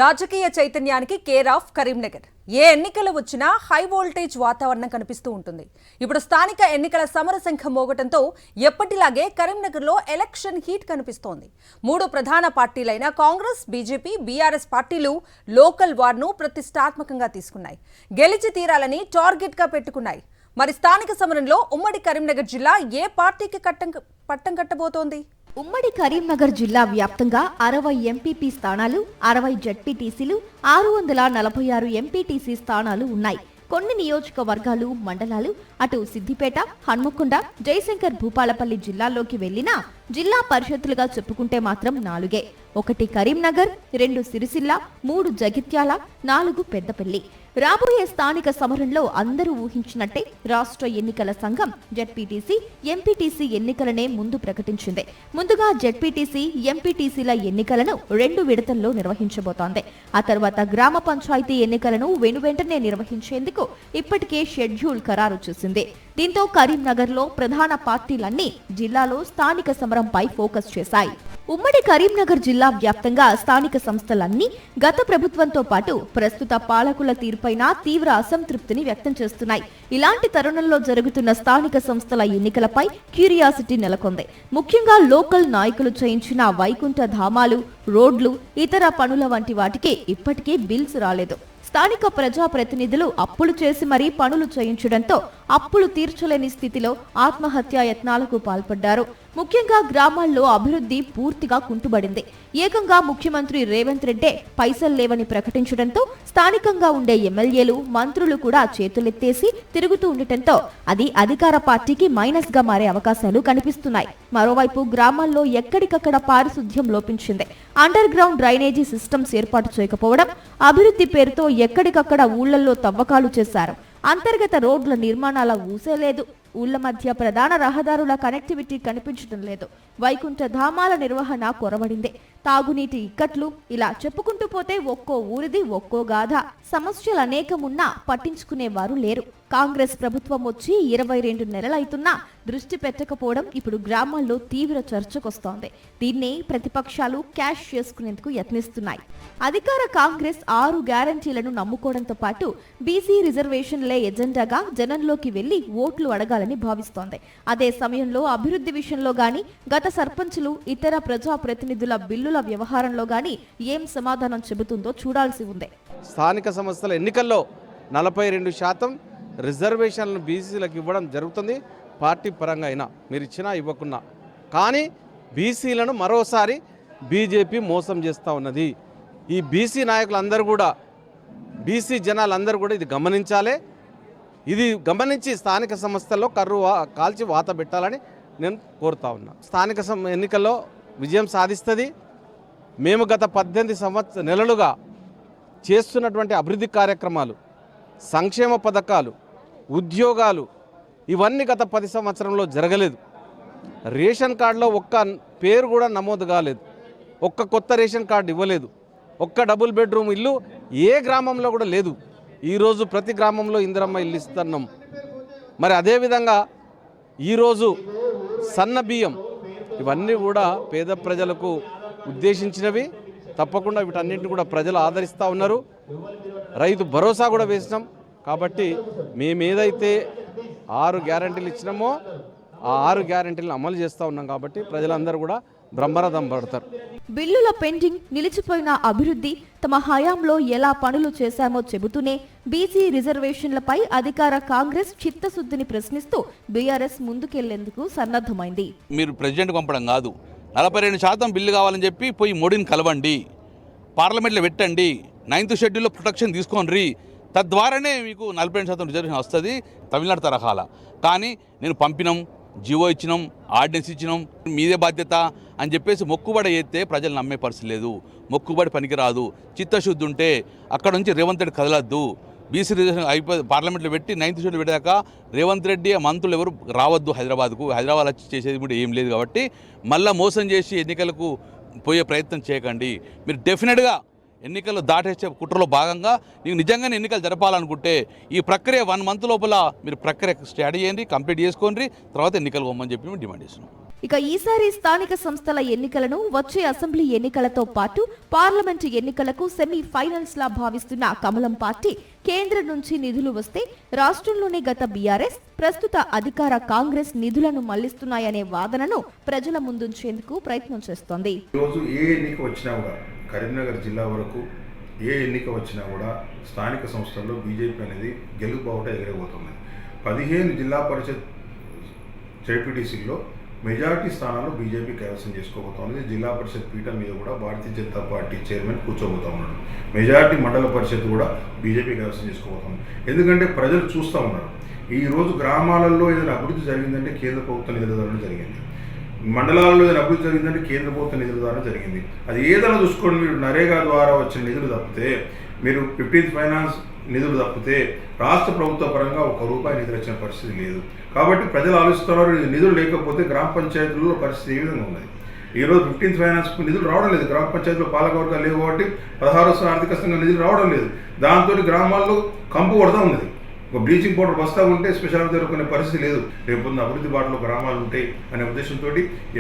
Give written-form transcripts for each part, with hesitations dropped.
రాజకీయ చైతన్యానికి care of Karimnagar. ఏ ఎన్నికలు వచ్చినా హై వోల్టేజ్ వాతావరణం కనిపిస్తూ ఉంటుంది. ఇప్పుడు స్థానిక ఎన్నికల సమరశంఖం మోగటంతో ఎప్పటిలాగే కరీంనగర్లో ఎలక్షన్ హీట్ కనిపిస్తోంది. మూడు ప్రధాన పార్టీలైన కాంగ్రెస్, బీజేపీ, బీఆర్ఎస్ పార్టీలు లోకల్ వార్ను ప్రతిష్టాత్మకంగా తీసుకున్నాయి. గెలిచి తీరాలని టార్గెట్గా పెట్టుకున్నాయి. మరి స్థానిక సమరంలో ఉమ్మడి కరీంనగర్ జిల్లా ఏ పార్టీకి పట్టం కట్టబోతోంది? ఉమ్మడి కరీంనగర్ జిల్లా వ్యాప్తంగా 60 ఎంపీపీ స్థానాలు, 60 జడ్పీటీసీలు, 646 ఎంపీటీసీ స్థానాలు ఉన్నాయి. కొన్ని నియోజకవర్గాలు, మండలాలు అటు సిద్దిపేట, హన్మకొండ, జయశంకర్ భూపాలపల్లి జిల్లాల్లోకి వెళ్లినా జిల్లా పరిషత్తులుగా చెప్పుకుంటే మాత్రం 4. 1 కరీంనగర్, 2 సిరిసిల్ల, 3 జగిత్యాల, 4 పెద్దపల్లి. రాబోయే స్థానిక సమరంలో అందరూ ఊహించినట్టే రాష్ట్ర ఎన్నికల సంఘం జడ్పీటీసీ, ఎంపీటీసీ ఎన్నికలనే ముందు ప్రకటించింది. ముందుగా జడ్పీటీసీ, ఎంపీటీసీల ఎన్నికలను 2 విడతల్లో నిర్వహించబోతోంది. ఆ తర్వాత గ్రామ పంచాయతీ ఎన్నికలను వెనువెంటనే నిర్వహించేందుకు ఇప్పటికే షెడ్యూల్ ఖరారు చేసింది. దీంతో కరీంనగర్లో ప్రధాన పార్టీలన్నీ జిల్లాలో స్థానిక సమరంపై ఫోకస్ చేశాయి. ఉమ్మడి కరీంనగర్ జిల్లా వ్యాప్తంగా స్థానిక సంస్థలన్నీ గత ప్రభుత్వంతో పాటు ప్రస్తుత పాలకుల తీరుపైన తీవ్ర అసంతృప్తిని వ్యక్తం చేస్తున్నాయి. ఇలాంటి తరుణంలో జరుగుతున్న స్థానిక సంస్థల ఎన్నికలపై క్యూరియాసిటీ నెలకొంది. ముఖ్యంగా లోకల్ నాయకులు చేయించిన వైకుంఠ ధామాలు, రోడ్లు, ఇతర పనుల వంటి వాటికి ఇప్పటికీ బిల్స్ రాలేదు. స్థానిక ప్రజాప్రతినిధులు అప్పులు చేసి మరీ పనులు చేయించడంతో అప్పులు తీర్చలేని స్థితిలో ఆత్మహత్యా యత్నాలకు పాల్పడ్డారు. ముఖ్యంగా గ్రామాల్లో అభివృద్ధి పూర్తిగా కుంటుబడింది. ఏకంగా ముఖ్యమంత్రి రేవంత్ రెడ్డి పైసలు లేవని ప్రకటించడంతో స్థానికంగా ఉండే ఎమ్మెల్యేలు, మంత్రులు కూడా చేతులెత్తేసి తిరుగుతూ ఉండటంతో అది అధికార పార్టీకి మైనస్ గా మారే అవకాశాలు కనిపిస్తున్నాయి. మరోవైపు గ్రామాల్లో ఎక్కడికక్కడ పారిశుధ్యం లోపించింది. అండర్ గ్రౌండ్ డ్రైనేజీ సిస్టమ్స్ ఏర్పాటు చేయకపోవడం, అభివృద్ధి పేరుతో ఎక్కడికక్కడ ఊళ్లలో తవ్వకాలు చేశారు. అంతర్గత రోడ్ల నిర్మాణాల ఊసేలేదు. ఊళ్ల మధ్య ప్రధాన రహదారుల కనెక్టివిటీ కనిపించడం లేదు. వైకుంఠ ధామాల నిర్వహణ కొరవడింది. తాగునీటి ఇక్కట్లు, ఇలా చెప్పుకుంటూ పోతే ఒక్కో ఊరిది ఒక్కో గాథ. సమస్యలు అనేకమున్నా పట్టించుకునేవారు లేరు. కాంగ్రెస్ ప్రభుత్వం వచ్చి 22 నెలలైతున్నా దృష్టి పెట్టకపోవడం ఇప్పుడు గ్రామాల్లో తీవ్ర చర్చకొస్తోంది. దీన్ని ప్రతిపక్షాలు క్యాష్ చేసుకునేందుకు యత్నిస్తున్నాయి. అధికార కాంగ్రెస్ 6 గ్యారంటీలను నమ్ముకోవడంతో పాటు బీసీ రిజర్వేషన్లే ఎజెండాగా జనంలోకి వెళ్లి ఓట్లు అడగాలని భావిస్తోంది. అదే సమయంలో అభివృద్ధి విషయంలో గాని, గత సర్పంచులు, ఇతర ప్రజాప్రతినిధుల బిల్లుల వ్యవహారంలో గాని ఏం సమాధానం చెబుతుందో చూడాల్సి ఉంది. స్థానిక సంస్థల ఎన్నికల్లో 42% రిజర్వేషన్లను బీసీలకు ఇవ్వడం జరుగుతుంది. పార్టీ పరంగా అయినా మీరు ఇచ్చినా ఇవ్వకున్నా, కానీ బీసీలను మరోసారి బీజేపీ మోసం చేస్తూ ఉన్నది. ఈ బీసీ నాయకులందరూ కూడా, బీసీ జనాలందరూ కూడా ఇది గమనించాలి. ఇది గమనించి స్థానిక సంస్థల్లో కర్రు కాల్చి వాత పెట్టాలని నేను కోరుతా ఉన్నా. స్థానిక ఎన్నికల్లో విజయం సాధిస్తుంది. మేము గత 18 నెలలుగా చేస్తున్నటువంటి అభివృద్ధి కార్యక్రమాలు, సంక్షేమ పథకాలు, ఉద్యోగాలు ఇవన్నీ గత 10 సంవత్సరంలో జరగలేదు. రేషన్ కార్డులో ఒక్క పేరు కూడా నమోదు కాలేదు. ఒక్క కొత్త రేషన్ కార్డు ఇవ్వలేదు. ఒక్క డబుల్ బెడ్రూమ్ ఇల్లు ఏ గ్రామంలో కూడా లేదు. ఈరోజు ప్రతి గ్రామంలో ఇందిరమ్మ ఇల్లు ఇస్తున్నాం. మరి అదేవిధంగా ఈరోజు సన్న బియ్యం ఇవన్నీ కూడా పేద ప్రజలకు ఉద్దేశించినవి. తప్పకుండా వీటన్నింటిని కూడా ప్రజలు ఆదరిస్తూ ఉన్నారు. రైతు భరోసా కూడా వేసినాం. కాబట్టి మేమేదైతే 6 గ్యారంటీలు ఇచ్చినామో ఆ 6 గ్యారంటీలను అమలు చేస్తూ ఉన్నాం. కాబట్టి ప్రజలందరూ కూడా బ్రహ్మరథం పడతారు. బిల్లుల పెండింగ్, నిలిచిపోయిన అభివృద్ధి, తమ హయాంలో ఎలా పనులు చేశామో చెబుతూనే బీసీ రిజర్వేషన్లపై అధికార కాంగ్రెస్ చిత్తశుద్ధిని ప్రశ్నిస్తూ బీఆర్ఎస్ ముందుకెళ్లేందుకు సన్నద్ధమైంది. మీరు ప్రెసిడెంట్ పంపడం కాదు, 42% బిల్లు కావాలని చెప్పి పోయి మోడీని కలవండి, పార్లమెంట్లో పెట్టండి, 9th షెడ్యూల్లో ప్రొటెక్షన్ తీసుకోండి. తద్వారానే మీకు 42% రిజర్వేషన్ వస్తుంది తమిళనాడు తరహాల. కానీ నేను పంపినాం, జీవో ఇచ్చినాం, ఆర్డినెన్స్ ఇచ్చినాం, మీదే బాధ్యత అని చెప్పేసి మొక్కుబడి చేస్తే ప్రజలు నమ్మే పరిస్థితి లేదు. మొక్కుబడి పనికిరాదు. చిత్తశుద్ధి ఉంటే అక్కడ నుంచి రేవంత్ రెడ్డి కదలద్దు. బీసీ రిజర్వేషన్ అయిపోయి పార్లమెంట్లో పెట్టి 9th షెడ్యూల్ పెట్టాక రేవంత్ రెడ్డి మంత్రులు ఎవరు రావద్దు హైదరాబాద్కు. హైదరాబాద్ వచ్చి చేసేది కూడా ఏం లేదు. కాబట్టి మళ్ళీ మోసం చేసి ఎన్నికలకు పోయే ప్రయత్నం చేయకండి. మీరు డెఫినెట్గా ఎన్నికలు దాటేసే కుట్రలో భాగంగా నీకు నిజంగానే ఎన్నికలు జరపాలనుకుంటే ఈ ప్రక్రియ 1 month లోపల మీరు ప్రక్రియ స్టార్ట్ చేయండి, కంప్లీట్ చేసుకోండి, తర్వాత ఎన్నికలు పోమని చెప్పి మేము డిమాండ్ చేస్తున్నాం. ఇక ఈసారి స్థానిక సంస్థల ఎన్నికలను వచ్చే అసెంబ్లీ ఎన్నికలతో పాటు పార్లమెంటు ఎన్నికలకు సెమీఫైనల్స్ లా భావిస్తున్న కమలం పార్టీ కేంద్రం నుంచి నిధులు వస్తే రాష్ట్రంలోనే గత బీఆర్ఎస్ ప్రస్తుత అధికార కాంగ్రెస్ నిధులను మళ్లిస్తున్నాయనే వాదనను ప్రజల ముందుంచేందుకు ప్రయత్నం చేస్తోంది. ఈరోజు ఏ ఎన్నిక వచ్చినా కూడా కరీంనగర్ జిల్లా వరకు ఏ ఎన్నిక వచ్చినా కూడా స్థానిక సంస్థల్లో బీజేపీ అనేది గెలుపుబావుట ఎగిరబోతుంది. 15 జిల్లా పరిషత్ జెడ్పీటీసీల్లో మెజారిటీ స్థానాలు బీజేపీ కైవసం చేసుకోబోతోంది. జిల్లా పరిషత్ పీఠం మీద కూడా భారతీయ జనతా పార్టీ చైర్మన్ కూర్చోబోతా ఉన్నాడు. మెజారిటీ మండల పరిషత్ కూడా బీజేపీ కైవసం చేసుకోబోతోంది. ఎందుకంటే ప్రజలు చూస్తూ ఉన్నారు. ఈరోజు గ్రామాలలో ఏదైనా అభివృద్ధి జరిగిందంటే కేంద్ర ప్రభుత్వ నిధుల ద్వారా జరిగింది. మండలాల్లో ఏదైనా అభివృద్ధి జరిగిందంటే కేంద్ర ప్రభుత్వ నిధుల ద్వారా జరిగింది. అది ఏదైనా చూసుకోండి, మీరు నరేగా ద్వారా వచ్చిన నిధులు తప్పితే, మీరు 15th ఫైనాన్స్ నిధులు తప్పితే రాష్ట్ర ప్రభుత్వ పరంగా ₹1 నిధులు వచ్చిన పరిస్థితి లేదు. కాబట్టి ప్రజలు ఆలోచిస్తున్నారు, నిధులు లేకపోతే గ్రామ పంచాయతీలలో పరిస్థితి ఏ విధంగా ఉన్నది. ఈరోజు 15th ఫైనాన్స్ నిధులు రావడం లేదు. గ్రామ పంచాయతీలో పాలకవర్గాలు లేవు కాబట్టి 16వ ఆర్థిక సంఘం నిధులు రావడం లేదు. దాంతో గ్రామాల్లో కంపు కొడతా ఉన్నది. ఒక బ్లీచింగ్ పౌడర్ బస్తా ఉంటే స్పెషల్ జరుపుకునే పరిస్థితి లేదు. రేపు అభివృద్ధి బాటలో గ్రామాలు ఉంటాయి అనే ఉద్దేశంతో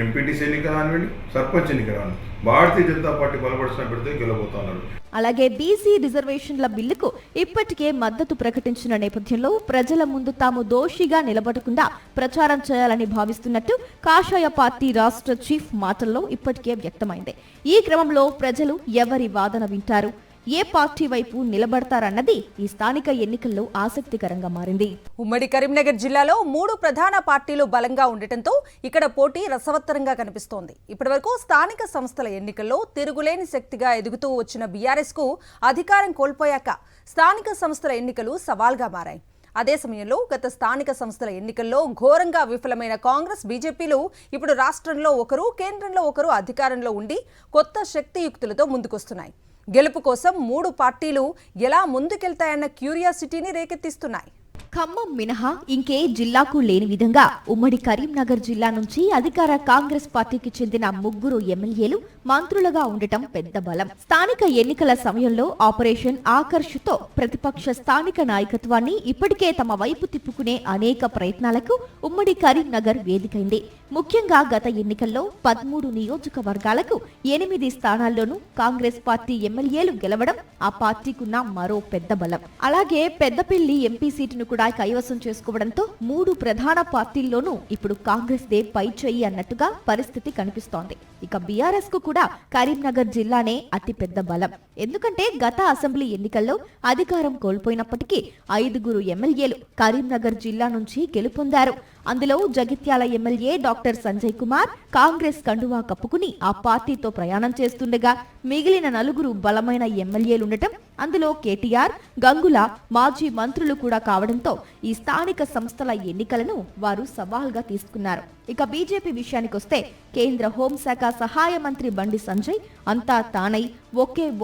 ఎంపీటీసీ ఎన్నిక రానివ్వండి, సర్పంచ్ ఎన్నిక రాని భారతీయ జనతా పార్టీ బలపడుతున్న పెడితే గెలవబోతున్నారు. అలాగే బీసీ రిజర్వేషన్ల బిల్లుకు ఇప్పటికే మద్దతు ప్రకటించిన నేపథ్యంలో ప్రజల ముందు తాము దోషిగా నిలబడకుండా ప్రచారం చేయాలని భావిస్తున్నట్టు కాషాయ పార్టీ రాష్ట్ర చీఫ్ మాటల్లో ఇప్పటికే వ్యక్తమైంది. ఈ క్రమంలో ప్రజలు ఎవరి వాదన వింటారు, ఏ పార్టీ వైపు నిలబడతారన్నది ఈ స్థానిక ఎన్నికల్లో ఆసక్తికరంగా మారింది. ఉమ్మడి కరీంనగర్ జిల్లాలో 3 ప్రధాన పార్టీలు బలంగా ఉండటంతో ఇక్కడ పోటీ రసవత్తరంగా కనిపిస్తోంది. ఇప్పటివరకు స్థానిక సంస్థల ఎన్నికల్లో తిరుగులేని శక్తిగా ఎదుగుతూ వచ్చిన బీఆర్ఎస్ కు అధికారం కోల్పోయాక స్థానిక సంస్థల ఎన్నికలు సవాల్గా మారాయి. అదే సమయంలో గత స్థానిక సంస్థల ఎన్నికల్లో ఘోరంగా విఫలమైన కాంగ్రెస్, బీజేపీలు ఇప్పుడు రాష్ట్రంలో ఒకరు, కేంద్రంలో ఒకరు అధికారంలో ఉండి కొత్త శక్తియుక్తులతో ముందుకొస్తున్నాయి. గెలుపు కోసం 3 పార్టీలు ఎలా ముందుకెళ్తాయన్న క్యూరియాసిటీని రేకెత్తిస్తున్నాయి. ఖమ్మం మినహా ఇంకే జిల్లాకు లేని విధంగా ఉమ్మడి కరీంనగర్ జిల్లా నుంచి అధికార కాంగ్రెస్ పార్టీకి చెందిన 3 ఎమ్మెల్యేలు మంత్రులుగా ఉండటం పెద్ద బలం. స్థానిక ఎన్నికల సమయంలో ఆపరేషన్ ఆకర్షుతో ప్రతిపక్ష స్థానిక నాయకత్వాన్ని ఇప్పటికే తమ వైపు తిప్పుకునే అనేక ప్రయత్నాలకు ఉమ్మడి కరీంనగర్ వేదికైంది. ముఖ్యంగా గత ఎన్నికల్లో 13 నియోజకవర్గాలకు 8 స్థానాల్లోనూ కాంగ్రెస్ పార్టీ ఎమ్మెల్యేలు గెలవడం ఆ పార్టీకున్న మరో పెద్ద బలం. అలాగే పెద్దపల్లి ఎంపీ సీటును కూడా కైవసం చేసుకోవడంతో 3 ప్రధాన పార్టీల్లోనూ ఇప్పుడు కాంగ్రెస్ దే పై చెయ్యి అన్నట్టుగా పరిస్థితి కనిపిస్తోంది. ఇక బీఆర్ఎస్ కు కూడా కరీంనగర్ జిల్లానే అతి పెద్ద బలం. ఎందుకంటే గత అసెంబ్లీ ఎన్నికల్లో అధికారం కోల్పోయినప్పటికీ 5 ఎమ్మెల్యేలు కరీంనగర్ జిల్లా నుంచి గెలుపొందారు. అందులో జగిత్యాల ఎమ్మెల్యే డాక్టర్ సంజయ్ కుమార్ కాంగ్రెస్ కండువా కప్పుకుని ఆ పార్టీతో ప్రయాణం చేస్తుండగా మిగిలిన 4 బలమైన ఎమ్మెల్యేలుండటం, అందులో కేటీఆర్, గంగుల మాజీ మంత్రులు కూడా కావడంతో ఈ స్థానిక సంస్థల ఎన్నికలను వారు సవాల్గా తీసుకున్నారు. ఇక బీజేపీ విషయానికొస్తే కేంద్ర హోంశాఖ సహాయ మంత్రి బండి సంజయ్ అంతా తానై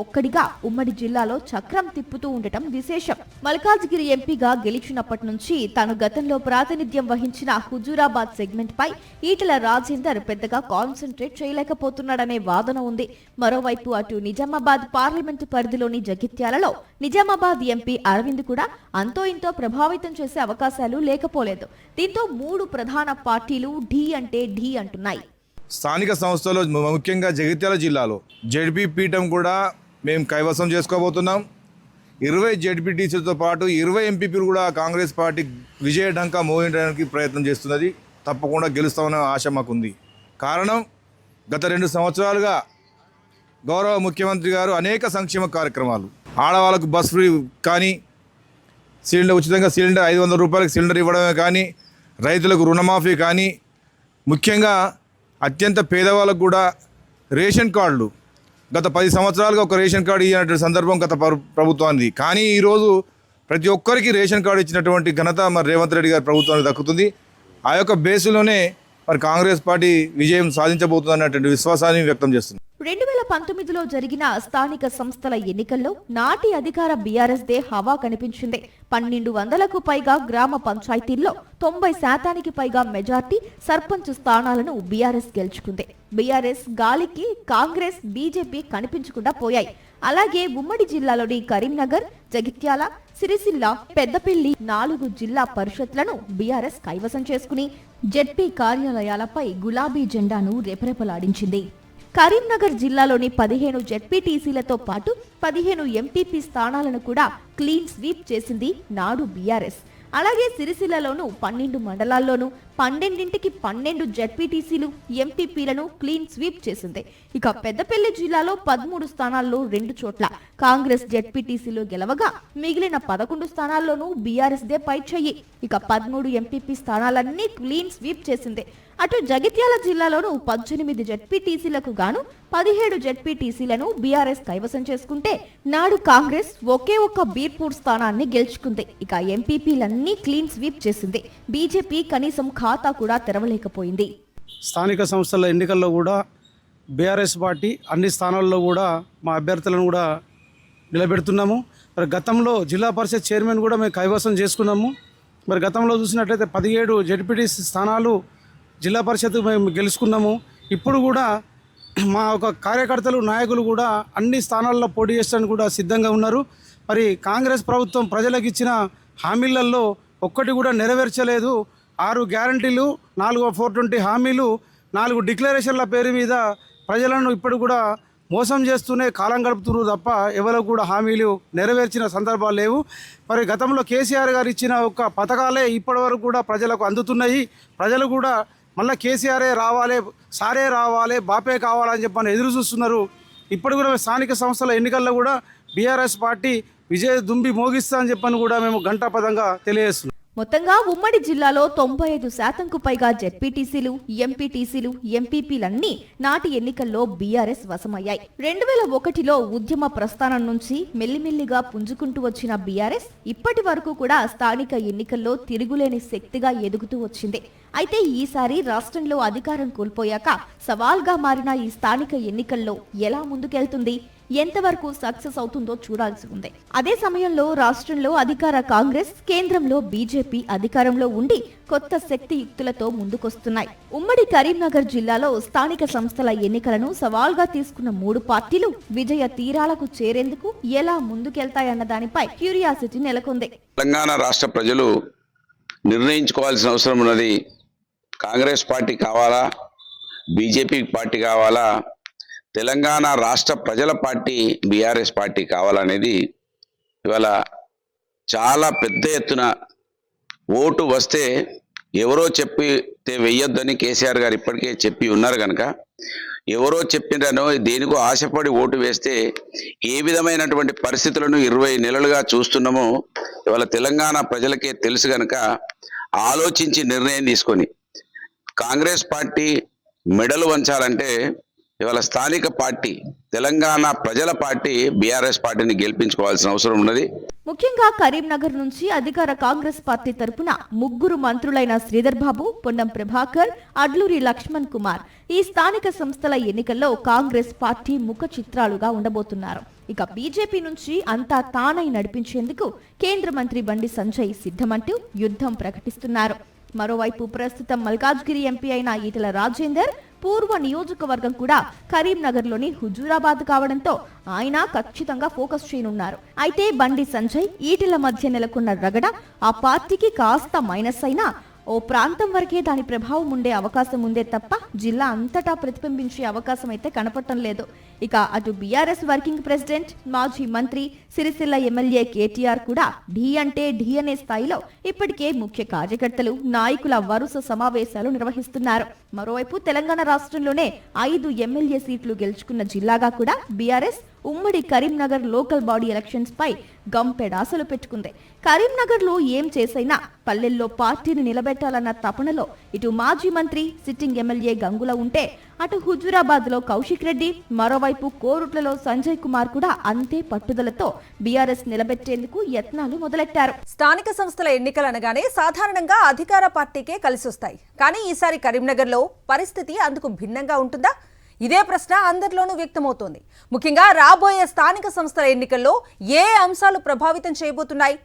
ఒక్కడిగా ఉమ్మడి జిల్లాలో చక్రం తిప్పుతూ ఉండటం విశేషం. మల్కాజ్గిరి ఎంపీగా గెలిచినప్పటి నుంచి తాను గతంలో ప్రాతినిధ్యం వహించిన హుజూరాబాద్ సెగ్మెంట్ పై ఈటెల రాజేందర్ పెద్దగా కాన్సన్ట్రేట్ చేయలేకపోతున్నాడనే వాదన ఉంది. మరోవైపు అటు నిజామాబాద్ పార్లమెంటు పరిధిలోని జగిత్యాలలో నిజామాబాద్ ఎంపీ అరవింద్ కూడా అంతో ఇంతో ప్రభావితం చేసే అవకాశాలు లేకపోలేదు. దీంతో 3 ప్రధాన పార్టీలు ఢీ అంటే ఢీ అంటున్నాయి. స్థానిక సంస్థలో ముఖ్యంగా జగిత్యాల జిల్లాలో జెడ్పీ పీఠం కూడా మేము కైవసం చేసుకోబోతున్నాం. 20 జెడ్పీటీసీలతో పాటు 20 ఎంపీపీలు కూడా కాంగ్రెస్ పార్టీ విజయ ఢంకా మోగించడానికి ప్రయత్నం చేస్తున్నది. తప్పకుండా గెలుస్తామనే ఆశ మాకుంది. కారణం గత 2 సంవత్సరాలుగా గౌరవ ముఖ్యమంత్రి గారు అనేక సంక్షేమ కార్యక్రమాలు, ఆడవాళ్ళకు బస్ ఫ్రీ కానీ, సిలిండర్ ఉచితంగా సిలిండర్ ₹500 సిలిండర్ ఇవ్వడమే కానీ, రైతులకు రుణమాఫీ కానీ, ముఖ్యంగా అత్యంత పేదవాళ్ళకు కూడా రేషన్ కార్డులు గత 10 సంవత్సరాలుగా ఒక రేషన్ కార్డు ఇచ్చినటువంటి సందర్భం గత ప్రభుత్వానికి. కానీ ఈరోజు ప్రతి ఒక్కరికి రేషన్ కార్డు ఇచ్చినటువంటి ఘనత మరి రేవంత్ రెడ్డి గారి ప్రభుత్వానికి దక్కుతుంది. ఆ యొక్క బేసులోనే మరి కాంగ్రెస్ పార్టీ విజయం సాధించబోతుంది అన్నటువంటి విశ్వాసాన్ని వ్యక్తం చేస్తుంది. 2019లో జరిగిన స్థానిక సంస్థల ఎన్నికల్లో నాటి అధికార బీఆర్ఎస్ దే హవా కనిపించింది. 1200కు పైగా గ్రామ పంచాయతీల్లో 90% పైగా మెజార్టీ సర్పంచ్ స్థానాలను బీఆర్ఎస్ గెలుచుకుంది. బీఆర్ఎస్ గాలికి కాంగ్రెస్, బీజేపీ కనిపించకుండా పోయాయి. అలాగే ఉమ్మడి జిల్లాలోని కరీంనగర్, జగిత్యాల, సిరిసిల్ల, పెద్దపల్లి 4 జిల్లా పరిషత్లను బీఆర్ఎస్ కైవసం చేసుకుని జెడ్పీ కార్యాలయాలపై గులాబీ జెండాను రెపరెపలాడించింది. కరీంనగర్ జిల్లాలోని 15 జెడ్పీటీసీలతో పాటు 15 ఎంపీపీ స్థానాలను కూడా క్లీన్ స్వీప్ చేసింది నాడు బీఆర్ఎస్. అలాగే సిరిసిల్లలోనూ 12 మండలాల్లోనూ 12 జెడ్పీటీసీలు, ఎంపీపీలను క్లీన్ స్వీప్ చేసింది. ఇక పెద్దపల్లి జిల్లాలో 13 స్థానాల్లో 2 చోట్ల కాంగ్రెస్ జెడ్పీటీసీలు గెలవగా మిగిలిన 11 స్థానాల్లోనూ బీఆర్ఎస్దే పైచేయి. ఇక 13 ఎంపీపీ స్థానాలన్నీ క్లీన్ స్వీప్ చేసింది. అటు జగిత్యాల జిల్లాలోనూ 18 జెడ్పీటీసీలకు గాను 17 జెడ్పీటీసీలను బీఆర్ఎస్ కైవసం చేసుకుంటే నాడు కాంగ్రెస్ ఒకే ఒక్క బీర్పూర్ స్థానాన్ని గెలుచుకుంది. ఇక ఎంపీపీలన్నీ క్లీన్ స్వీప్ చేసింది. బీజేపీ కనీసం ఖాతా కూడా తెరవలేకపోయింది. స్థానిక సంస్థల ఎన్నికల్లో కూడా బీఆర్ఎస్ పార్టీ అన్ని స్థానాల్లో కూడా మా అభ్యర్థులను కూడా నిలబెడుతున్నాము. మరి గతంలో జిల్లా పరిషత్ చైర్మన్ కూడా మేము కైవసం చేసుకున్నాము. మరి గతంలో చూసినట్లయితే 17 జెడ్పీటీసీ స్థానాలు జిల్లా పరిషత్ మేము గెలుచుకున్నాము. ఇప్పుడు కూడా మా ఒక కార్యకర్తలు, నాయకులు కూడా అన్ని స్థానాల్లో పోటీ చేసడానికి కూడా సిద్ధంగా ఉన్నారు. మరి కాంగ్రెస్ ప్రభుత్వం ప్రజలకు ఇచ్చిన హామీలలో ఒక్కటి కూడా నెరవేర్చలేదు. 6 గ్యారంటీలు, 420 హామీలు, 4 డిక్లరేషన్ల పేరు మీద ప్రజలను ఇప్పుడు కూడా మోసం చేస్తూనే కాలం గడుపుతున్నారు తప్ప ఎవరికి కూడా హామీలు నెరవేర్చిన సందర్భాలు లేవు. మరి గతంలో కేసీఆర్ గారు ఇచ్చిన ఒక పథకాలే ఇప్పటివరకు కూడా ప్రజలకు అందుతున్నాయి. ప్రజలు కూడా మళ్ళీ కేసీఆరే రావాలి, సారే రావాలి, బాపే కావాలని చెప్పని ఎదురు చూస్తున్నారు. ఇప్పుడు కూడా స్థానిక సంస్థల ఎన్నికల్లో కూడా బీఆర్ఎస్ పార్టీ విజయ దుంబి మోగిస్తా అని చెప్పని కూడా మేము ఘంటాపథంగా తెలియజేస్తున్నాం. మొత్తంగా ఉమ్మడి జిల్లాలో 95% పైగా జెడ్పీటీసీలు, ఎంపీటీసీలు, ఎంపీపీలన్నీ నాటి ఎన్నికల్లో బీఆర్ఎస్ వశమయ్యాయి. 2001లో ఉద్యమ ప్రస్థానం నుంచి మెల్లిమెల్లిగా పుంజుకుంటూ వచ్చిన బీఆర్ఎస్ ఇప్పటి వరకు కూడా స్థానిక ఎన్నికల్లో తిరుగులేని శక్తిగా ఎదుగుతూ వచ్చింది. అయితే ఈసారి రాష్ట్రంలో అధికారం కోల్పోయాక సవాల్గా మారిన ఈ స్థానిక ఎన్నికల్లో ఎలా ముందుకెళ్తుంది, ఎంతవరకు సక్సెస్ అవుతుందో చూడాల్సి ఉంది. అదే సమయంలో రాష్ట్రంలో అధికార కాంగ్రెస్, కేంద్రంలో బీజేపీ అధికారంలో ఉండి కొత్త శక్తి యుక్తులతో ముందుకొస్తున్నాయి. ఉమ్మడి కరీంనగర్ జిల్లాలో స్థానిక సంస్థల ఎన్నికలను సవాల్గా తీసుకున్న 3 పార్టీలు విజయ తీరాలకు చేరేందుకు ఎలా ముందుకెళ్తాయన్న దానిపై క్యూరియాసిటీ నెలకొంది. తెలంగాణ రాష్ట్ర ప్రజలు నిర్ణయించుకోవాల్సిన అవసరం ఉన్నది. కాంగ్రెస్ పార్టీ కావాలా, బీజేపీ పార్టీ కావాలా, తెలంగాణ రాష్ట్ర ప్రజల పార్టీ బీఆర్ఎస్ పార్టీ కావాలనేది ఇవాళ చాలా పెద్ద ఎత్తున ఓటు వస్తే ఎవరో చెప్పితే వెయ్యొద్దని కేసీఆర్ గారు ఇప్పటికే చెప్పి ఉన్నారు కనుక ఎవరో చెప్పిననో దేనికో ఆశపడి ఓటు వేస్తే ఏ విధమైనటువంటి పరిస్థితులను 20 నెలలుగా చూస్తున్నామో ఇవాళ తెలంగాణ ప్రజలకే తెలుసు కనుక ఆలోచించి నిర్ణయం తీసుకొని కాంగ్రెస్ పార్టీ మెడలు వంచాలంటే ఇవాళ స్థానిక పార్టీ, తెలంగాణ ప్రజల పార్టీ బీఆర్ఎస్ పార్టీని గెలిపించుకోవాల్సిన అవసరం ఉన్నది. ముఖ్యంగా కరీంనగర్ నుంచి అధికార కాంగ్రెస్ పార్టీ తరపున 3 మంత్రులైన శ్రీధర్ బాబు, పొన్నం ప్రభాకర్, అడ్లూరి లక్ష్మణ్ కుమార్ ఈ స్థానిక సంస్థల ఎన్నికల్లో కాంగ్రెస్ పార్టీ ముఖ చిత్రాలుగా ఉండబోతున్నారు. ఇక బీజేపీ నుంచి అంతా తానై నడిపించేందుకు కేంద్ర మంత్రి బండి సంజయ్ సిద్ధమంటూ యుద్ధం ప్రకటిస్తున్నారు. మరోవైపు ప్రస్తుతం మల్కాజ్గిరి ఎంపీ అయిన ఈటెల రాజేందర్ పూర్వ నియోజకవర్గం కూడా కరీంనగర్లోని హుజూరాబాద్ కావడంతో ఆయన ఖచ్చితంగా ఫోకస్ చేయనున్నారు. అయితే బండి సంజయ్, ఈటెల మధ్య నెలకొన్న రగడ ఆ పార్టీకి కాస్త మైనస్ అయినా ఓ ప్రాంతం వరకే దాని ప్రభావం ఉండే అవకాశం ఉందే తప్ప జిల్లా అంతటా ప్రతిబింబించే అవకాశం అయితే కనపడటం లేదు. ఇక అటు బీఆర్ఎస్ వర్కింగ్ ప్రెసిడెంట్, మాజీ మంత్రి, సిరిసిల్ల ఎమ్మెల్యే కేటీఆర్ కూడా ఢీ అంటే ఢీ అనే స్థాయిలో ఇప్పటికే ముఖ్య కార్యకర్తలు, నాయకుల వరుస సమావేశాలు నిర్వహిస్తున్నారు. మరోవైపు తెలంగాణ రాష్ట్రంలోనే 5 ఎమ్మెల్యే సీట్లు గెలుచుకున్న జిల్లాగా కూడా బీఆర్ఎస్ ఉమ్మడి కరీంనగర్ లోకల్ బాడీ ఎలక్షన్స్ పై గంపెడాసలు పెట్టుకుంది. కరీంనగర్ లో ఏం చేసైనా పల్లెల్లో పార్టీని నిలబెట్టాలన్న తపనలో ఇటు మాజీ మంత్రి, సిట్టింగ్ ఎమ్మెల్యే గంగుల ఉంటే అటు హుజూరాబాద్ లో కౌశిక్ రెడ్డి, మరోవైపు కోరుట్లలో సంజయ్ కుమార్ కూడా అంతే పట్టుదలతో బీఆర్ఎస్ నిలబెట్టేందుకు యత్నాలు మొదలెట్టారు. స్థానిక సంస్థల ఎన్నికలు అనగానే సాధారణంగా అధికార పార్టీకే కలిసొస్తాయి. కానీ ఈసారి కరీంనగర్ లో పరిస్థితి అందుకు భిన్నంగా ఉంటుందా? ఇదే ప్రశ్న అందరిలోనూ వ్యక్తమవుతోంది. ముఖ్యంగా రాబోయే స్థానిక సంస్థల ఎన్నికల్లో ఏ అంశాలు ప్రభావితం చేయబోతున్నాయి?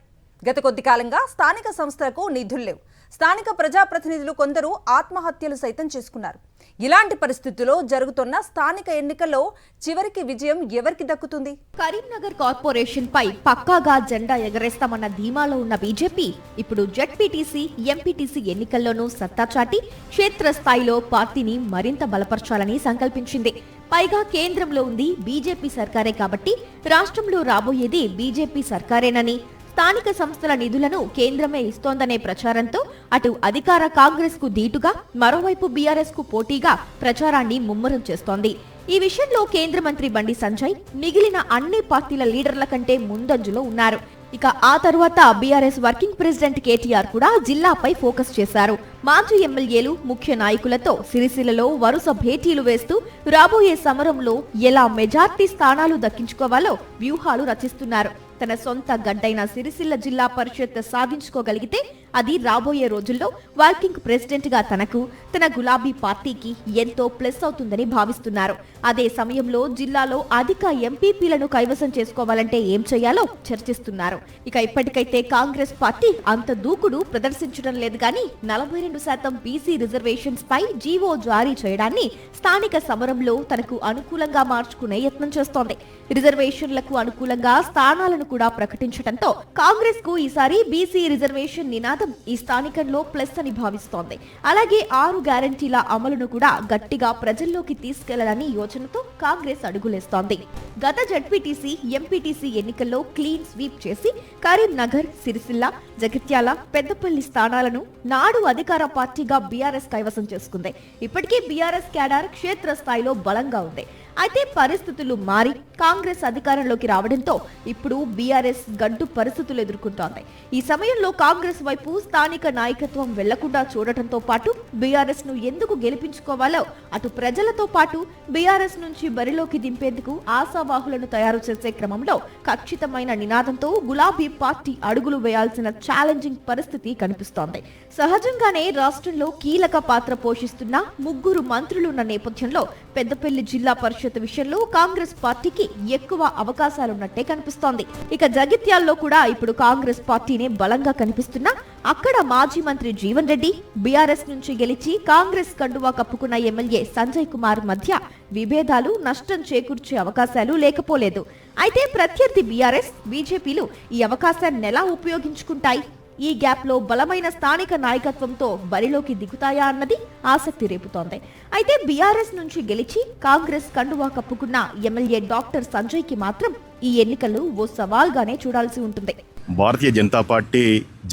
గత కొద్ది కాలంగా స్థానిక సంస్థలకు నిధులు లేవు. స్థానిక ప్రజాప్రతినిధులు కొందరు ఆత్మహత్యలు సైతం చేసుకున్నారు. ఇలాంటి పరిస్థితుల్లో జరుగుతున్న స్థానిక ఎన్నికల్లో చివరికి విజయం ఎవరికి దక్కుతుంది? కరీంనగర్ కార్పొరేషన్ పై పక్కాగా జెండా ఎగరేస్తామన్న ధీమాలో ఉన్న బీజేపీ ఇప్పుడు జెడ్పీటీసీ, ఎంపీటీసీ ఎన్నికల్లోనూ సత్తా చాటి క్షేత్రస్థాయిలో పార్టీని మరింత బలపరచాలని సంకల్పించింది. పైగా కేంద్రంలో ఉంది బీజేపీ సర్కారే కాబట్టి రాష్ట్రంలో రాబోయేది బీజేపీ సర్కారేనని, స్థానిక సంస్థల నిధులను కేంద్రమే ఇస్తోందనే ప్రచారంతో అటు అధికార కాంగ్రెస్ కు ధీటుగా మరోవైపు బీఆర్ఎస్ కు పోటీగా ప్రచారాన్ని ముమ్మరం చేస్తోంది. ఈ విషయంలో కేంద్ర మంత్రి బండి సంజయ్ మిగిలిన అన్ని పార్టీల లీడర్ల కంటే ముందంజలో ఉన్నారు. ఇక ఆ తరువాత బీఆర్ఎస్ వర్కింగ్ ప్రెసిడెంట్ కేటీఆర్ కూడా జిల్లాపై ఫోకస్ చేశారు. మాజీ ఎమ్మెల్యేలు, ముఖ్య నాయకులతో సిరిసిల్లలో వరుస భేటీలు వేస్తూ రాబోయే సమరంలో ఎలా మెజార్టీ స్థానాలు దక్కించుకోవాలో వ్యూహాలు రచిస్తున్నారు. తన సొంత గడ్డైన సిరిసిల్ల జిల్లా పరిషత్ సాధించుకోగలిగితే అది రాబోయే రోజుల్లో వర్కింగ్ ప్రెసిడెంట్ గా తనకు, తన గులాబీ పార్టీకి ఎంతో ప్లస్ అవుతుందని భావిస్తున్నారు. అదే సమయంలో జిల్లాలో అధిక ఎంపీపీలను కైవసం చేసుకోవాలంటే ఏం చేయాలో చర్చిస్తున్నారు. ఇక ఇప్పటికైతే కాంగ్రెస్ పార్టీ అంత దూకుడు ప్రదర్శించడం లేదు కానీ 42% బీసీ రిజర్వేషన్స్ పై జీవో జారీ చేయడాన్ని స్థానిక సమరంలో తనకు అనుకూలంగా మార్చుకునే యత్నం చేస్తోంది. రిజర్వేషన్లకు అనుకూలంగా స్థానాలను కూడా ప్రకటించడంతో కాంగ్రెస్ కు ఈసారి బీసీ రిజర్వేషన్ నినాదం ఈ స్థానికంలో ప్లస్ అని భావిస్తోంది. అలాగే 6 గ్యారంటీల అమలును కూడా గట్టిగా ప్రజల్లోకి తీసుకెళ్లాలని యోచనతో కాంగ్రెస్ అడుగులేస్తోంది. గత జెడ్పీటీసీ, ఎంపీటీసీ ఎన్నికల్లో క్లీన్ స్వీప్ చేసి కరీంనగర్, సిరిసిల్ల, జగిత్యాల, పెద్దపల్లి స్థానాలను నాడు అధికార పార్టీగా బీఆర్ఎస్ కైవసం చేసుకుంది. ఇప్పటికే బీఆర్ఎస్ క్యాడర్ క్షేత్రస్థాయిలో బలంగా ఉంది. అయితే పరిస్థితులు మారి కాంగ్రెస్ అధికారంలోకి రావడంతో ఇప్పుడు బీఆర్ఎస్ గడ్డు పరిస్థితులు ఎదుర్కొంటోంది. ఈ సమయంలో కాంగ్రెస్ వైపు స్థానిక నాయకత్వం వెళ్లకుండా చూడటంతో పాటు బీఆర్ఎస్ ను ఎందుకు గెలిపించుకోవాలో అటు ప్రజలతో పాటు బీఆర్ఎస్ నుంచి బరిలోకి దింపేందుకు ఆశావాహులను తయారు చేసే క్రమంలో ఖచ్చితమైన నినాదంతో గులాబీ పార్టీ అడుగులు వేయాల్సిన ఛాలెంజింగ్ పరిస్థితి కనిపిస్తోంది. సహజంగానే రాష్ట్రంలో కీలక పాత్ర పోషిస్తున్న 3 మంత్రులున్న నేపథ్యంలో పెద్దపల్లి జిల్లా పరిషత్ విషయంలో కాంగ్రెస్ పార్టీకి ఎక్కువ అవకాశాలున్నట్టే కనిపిస్తోంది. ఇక జగిత్యాల్లో కూడా ఇప్పుడు కాంగ్రెస్ పార్టీనే బలంగా కనిపిస్తున్నా అక్కడ మాజీ మంత్రి జీవన్ రెడ్డి, బీఆర్ఎస్ నుంచి గెలిచి కాంగ్రెస్ కండువా కప్పుకున్న ఎమ్మెల్యే సంజయ్ కుమార్ మధ్య విభేదాలు నష్టం చేకూర్చే అవకాశాలు లేకపోలేదు. అయితే ప్రత్యర్థి బీఆర్ఎస్, బీజేపీలు ఈ అవకాశాన్ని ఎలా ఉపయోగించుకుంటాయి? ఈ గ్యాప్ లో బలమైన స్థానిక నాయకత్వంతో బరిలోకి దిగుతాయా అన్నది ఆసక్తి రేపుతోంది. అయితే బీఆర్ఎస్ నుంచి గెలిచి కాంగ్రెస్ కండువా కప్పుకున్న ఎమ్మెల్యే డాక్టర్ సంజయ్ కి మాత్రం ఈ ఎన్నికలు ఓ సవాల్గానే చూడాల్సి ఉంటుంది. భారతీయ జనతా పార్టీ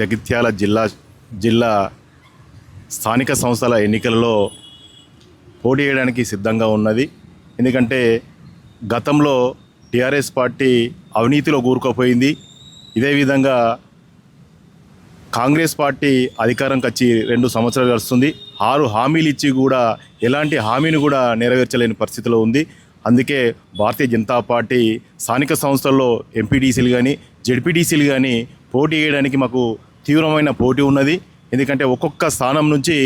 జగిత్యాల జిల్లా స్థానిక సంస్థల ఎన్నికలలో పోటీ చేయడానికి సిద్ధంగా ఉన్నది. ఎందుకంటే గతంలో టీఆర్ఎస్ పార్టీ అవినీతిలో కూరుకుపోయింది. ఇదే విధంగా కాంగ్రెస్ పార్టీ అధికారంకి వచ్చి 2 సంవత్సరాలు గడుస్తుంది. 6 హామీలు ఇచ్చి కూడా ఎలాంటి హామీని కూడా నెరవేర్చలేని పరిస్థితిలో ఉంది. అందుకే భారతీయ జనతా పార్టీ స్థానిక సంస్థల్లో ఎంపీటీసీలు కానీ, జెడ్పీటీసీలు కానీ పోటీ చేయడానికి మాకు తీవ్రమైన పోటీ ఉన్నది. ఎందుకంటే ఒక్కొక్క స్థానం నుంచి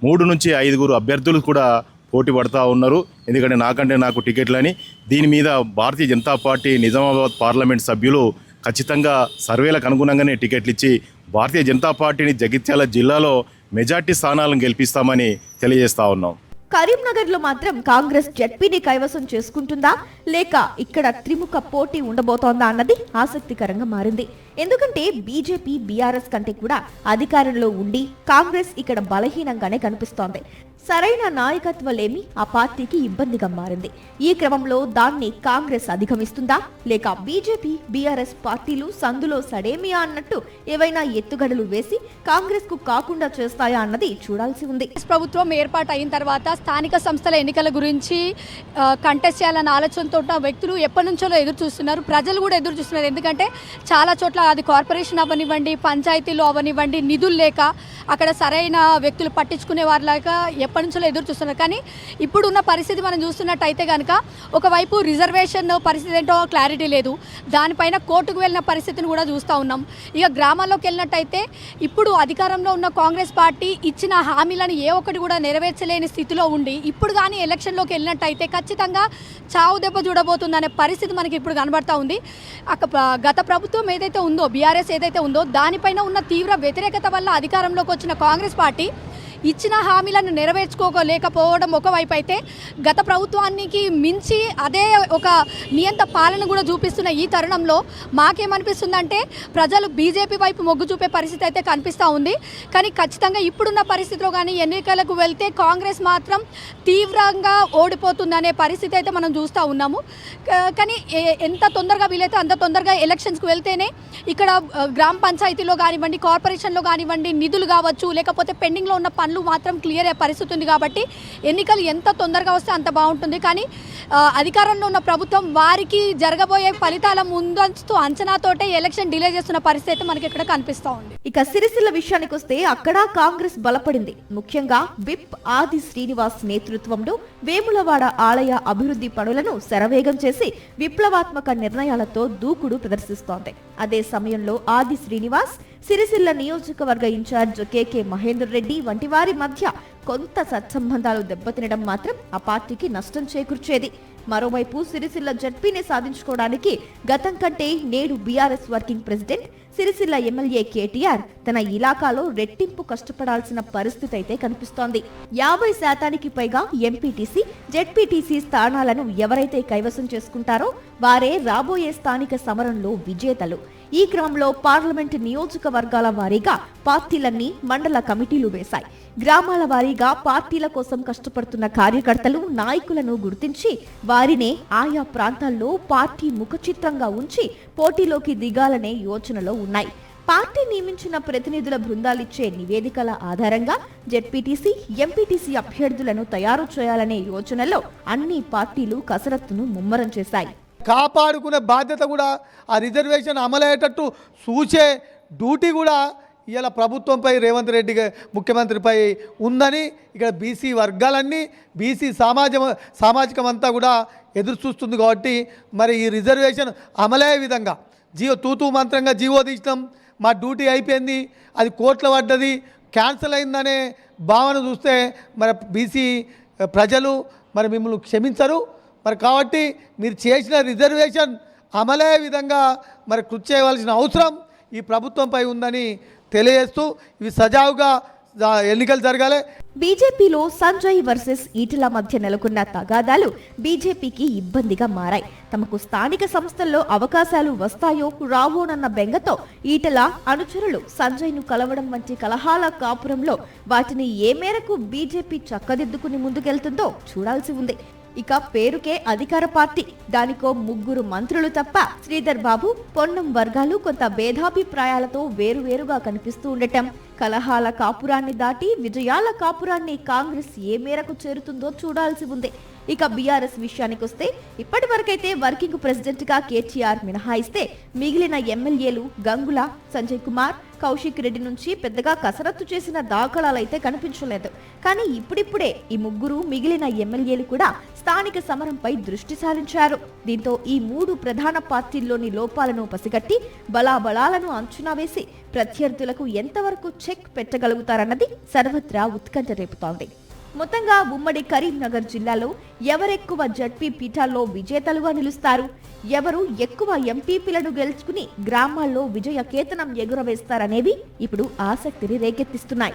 3 నుంచి 5 అభ్యర్థులు కూడా పోటీ పడుతూ ఉన్నారు. ఎందుకంటే నాకంటే నాకు టికెట్లని. దీని మీద భారతీయ జనతా పార్టీ నిజామాబాద్ పార్లమెంట్ సభ్యులు ఖచ్చితంగా సర్వేలకు అనుగుణంగానే టికెట్లు ఇచ్చి భారతీయ జనతా పార్టీని జగిత్యాల జిల్లాలో మెజార్టీ స్థానాలను గెలిపిస్తామని తెలియజేస్తా ఉన్నాం. కరీంనగర్ లో మాత్రం కాంగ్రెస్ జెడ్పీని కైవసం చేసుకుంటుందా లేక ఇక్కడ త్రిముఖ పోటీ ఉండబోతోందా అన్నది ఆసక్తికరంగా మారింది. ఎందుకంటే బీజేపీ, బీఆర్ఎస్ కంటే కూడా అధికారంలో ఉండి కాంగ్రెస్ ఇక్కడ బలహీనంగానే కనిపిస్తోంది. సరైన నాయకత్వలేమి ఆ పార్టీకి ఇబ్బందిగా మారింది. ఈ క్రమంలో దాన్ని కాంగ్రెస్ అధిగమిస్తుందా లేక బీజేపీ, బీఆర్ఎస్ పార్టీలు సందులో సడేమియా అన్నట్టు ఏవైనా ఎత్తుగడలు వేసి కాంగ్రెస్ కు కాకుండా చేస్తాయా అన్నది చూడాల్సి ఉంది. ప్రభుత్వం ఏర్పాటు అయిన తర్వాత స్థానిక సంస్థల ఎన్నికల గురించి కంటెస్ట్ చేయాలన్న ఆలోచనతో వ్యక్తులు ఎప్పటి నుంచో ఎదురు చూస్తున్నారు. ప్రజలు కూడా ఎదురు చూస్తున్నారు. ఎందుకంటే చాలా చోట్ల అది కార్పొరేషన్ అవనివ్వండి, పంచాయతీలు అవనివ్వండి, నిధులు లేక అక్కడ సరైన వ్యక్తులు పట్టించుకునే వారు లేక ఎప్పటి నుంచో ఎదురు చూస్తున్నారు. కానీ ఇప్పుడున్న పరిస్థితి మనం చూస్తున్నట్టయితే కనుక ఒకవైపు రిజర్వేషన్ పరిస్థితి ఏంటో క్లారిటీ లేదు. దానిపైన కోర్టుకు వెళ్ళిన పరిస్థితిని కూడా చూస్తూ ఉన్నాం. ఇక గ్రామాల్లోకి వెళ్ళినట్టయితే ఇప్పుడు అధికారంలో ఉన్న కాంగ్రెస్ పార్టీ ఇచ్చిన హామీలను ఏ ఒక్కటి కూడా నెరవేర్చలేని స్థితిలో ఉండి ఇప్పుడు కానీ ఎలక్షన్లోకి వెళ్ళినట్టయితే ఖచ్చితంగా చావు దెబ్బ చూడబోతుందనే పరిస్థితి మనకి ఇప్పుడు కనబడతా ఉంది. గత ప్రభుత్వం ఏదైతే ఉందో, బీఆర్ఎస్ ఏదైతే ఉందో దానిపైన ఉన్న తీవ్ర వ్యతిరేకత వల్ల అధికారంలోకి వచ్చిన కాంగ్రెస్ పార్టీ ఇచ్చిన హామీలను నెరవేర్చుకోలేకపోవడం ఒకవైపు అయితే గత ప్రభుత్వానికి మించి అదే ఒక నియంత పాలన కూడా చూపిస్తున్న ఈ తరుణంలో మాకేమనిపిస్తుందంటే ప్రజలు బీజేపీ వైపు మొగ్గు చూపే పరిస్థితి అయితే కనిపిస్తూ ఉంది. కానీ ఖచ్చితంగా ఇప్పుడున్న పరిస్థితిలో కానీ ఎన్నికలకు వెళ్తే కాంగ్రెస్ మాత్రం తీవ్రంగా ఓడిపోతుందనే పరిస్థితి అయితే మనం చూస్తూ ఉన్నాము. కానీ ఎంత తొందరగా వీలైతే అంత తొందరగా ఎలక్షన్స్కి వెళ్తేనే ఇక్కడ గ్రామ పంచాయతీలో కానివ్వండి, కార్పొరేషన్లో కానివ్వండి నిధులు కావచ్చు, లేకపోతే పెండింగ్లో ఉన్న పనులు మాత్రం క్లియర్ అయ్యే పరిస్థితి ఉంది. కాబట్టి ఎన్నికలు ఎంత తొందరగా వస్తే అంత బాగుంటుంది. కానీ అధికారంలో ఉన్న ప్రభుత్వం వారికి జరగబోయే ఫలితాల ముందంచు అంచనాతోటే ఎలక్షన్ డిలే చేస్తున్న పరిస్థితి అయితే మనకి ఇక్కడ కనిపిస్తూ ఉంది. ఇక సిరిసిల్ల విషయానికి వస్తే అక్కడ కాంగ్రెస్ బలపడింది. ముఖ్యంగా విప్ ఆది శ్రీనివాస్ నేతృత్వంలో వేములవాడ ఆలయ అభివృద్ధి పనులను శరవేగం చేసి విప్లవాత్మక నిర్ణయాలతో దూకుడు ప్రదర్శిస్తోంది. అదే సమయంలో ఆది శ్రీనివాస్, సిరిసిల్ల నియోజకవర్గ ఇన్ఛార్జ్ కేకే మహేందర్ రెడ్డి వంటి వారి మధ్య కొంత సత్సంబంధాలు దెబ్బతినడం మాత్రం ఆ పార్టీకి నష్టం చేకూర్చేది. మరోవైపు సిరిసిల్ల జడ్పీని సాధించుకోవడానికి గతం కంటే నేడు BRS working president, Sircilla MLA KTR తన ఇలాకాలో రెట్టింపు కష్టపడాల్సిన పరిస్థితి అయితే కనిపిస్తోంది. 50% పైగా ఎంపీటీసీ, జెడ్పీటీసీ స్థానాలను ఎవరైతే కైవసం చేసుకుంటారో వారే రాబోయే స్థానిక సమరంలో విజేతలు. ఈ క్రమంలో పార్లమెంటు నియోజకవర్గాల వారీగా పార్టీలన్నీ మండల కమిటీలు వేశాయి. గ్రామాల వారీగా పార్టీల కోసం కష్టపడుతున్న కార్యకర్తలు, నాయకులను గుర్తించి వారినే ఆయా ప్రాంతాల్లో పార్టీ ముఖచిత్రంగా ఉంచి పోటీలోకి దిగాలనే యోచనలో ఉన్నాయి. పార్టీ నియమించిన ప్రతినిధుల బృందాలిచ్చే నివేదికల ఆధారంగా జెడ్పీటీసీ, ఎంపీటీసీ అభ్యర్థులను తయారు చేయాలనే యోచనలో అన్ని పార్టీలు కసరత్తును ముమ్మరం చేశాయి. కాపాడుకునే బాధ్యత కూడా, ఆ రిజర్వేషన్ అమలయ్యేటట్టు చూసే డ్యూటీ కూడా ఇలా ప్రభుత్వంపై, రేవంత్ రెడ్డి ముఖ్యమంత్రిపై ఉందని ఇక్కడ బీసీ వర్గాలన్నీ, బీసీ సామాజికం అంతా కూడా ఎదురు చూస్తుంది. కాబట్టి మరి ఈ రిజర్వేషన్ అమలయ్యే విధంగా తూతూ మంత్రంగా జీవో తీసినాం, మా డ్యూటీ అయిపోయింది, అది కోట్ల పడ్డది, క్యాన్సిల్ అయిందనే భావన చూస్తే మరి బీసీ ప్రజలు మరి మిమ్మల్ని క్షమించరు. మరి కాబట్టి మీరు చేసిన రిజర్వేషన్ అమలయ్యే విధంగా మరి కృషి చేయవలసిన అవసరం ఈ ప్రభుత్వంపై ఉందని తెలియజేస్తూ ఇవి సజావుగా ఎన్నికలు జరగాలి. బీజేపీలో సంజయ్ వర్సెస్ ఈటల మధ్య నెలకొన్న తగాదాలు బీజేపీకి ఇబ్బందిగా మారాయి. తమకు స్థానిక సంస్థల్లో అవకాశాలు వస్తాయో రావోనన్న బెంగతో ఈటల అనుచరులు సంజయ్ను కలవడం వంటి కలహాల కాపురంలో వాటిని ఏ మేరకు బీజేపీ చక్కదిద్దుకుని ముందుకెళ్తుందో చూడాల్సి ఉంది. ఇక పేరుకే అధికార పార్టీ, దానికో 3 మంత్రులు తప్ప శ్రీధర్ బాబు, పొన్నం వర్గాలు కొంత భేదాభిప్రాయాలతో వేరువేరుగా కనిపిస్తూ ఉండటం, కలహాల కాపురాన్ని దాటి విజయాల కాపురాన్ని కాంగ్రెస్ ఏ మేరకు చేరుతుందో చూడాల్సి ఉంది. ఇక బీఆర్ఎస్ విషయానికి వస్తే ఇప్పటి వరకైతే వర్కింగ్ ప్రెసిడెంట్ గా కేటీఆర్ మినహాయిస్తే మిగిలిన ఎమ్మెల్యేలు గంగుల, సంజయ్ కుమార్, కౌశిక్ రెడ్డి నుంచి పెద్దగా కసరత్తు చేసిన దాఖలాలైతే కనిపించలేదు. కానీ ఇప్పుడిప్పుడే ఈ 3 మిగిలిన ఎమ్మెల్యేలు కూడా స్థానిక సమరంపై దృష్టి సారించారు. దీంతో ఈ 3 ప్రధాన పార్టీల్లోని లోపాలను పసిగట్టి బలాబలాలను అంచనా వేసి ప్రత్యర్థులకు ఎంతవరకు చెక్ పెట్టగలుగుతారన్నది సర్వత్రా ఉత్కంఠ రేపుతోంది. మొత్తంగా ఉమ్మడి కరీంనగర్ జిల్లాలో ఎవరెక్కువ జడ్పీ పీఠాల్లో విజేతలుగా నిలుస్తారు, ఎవరు ఎక్కువ ఎంపీపీలను గెలుచుకుని గ్రామాల్లో విజయ కేతనం ఎగురవేస్తారనేవి ఇప్పుడు ఆసక్తిని రేకెత్తిస్తున్నాయి.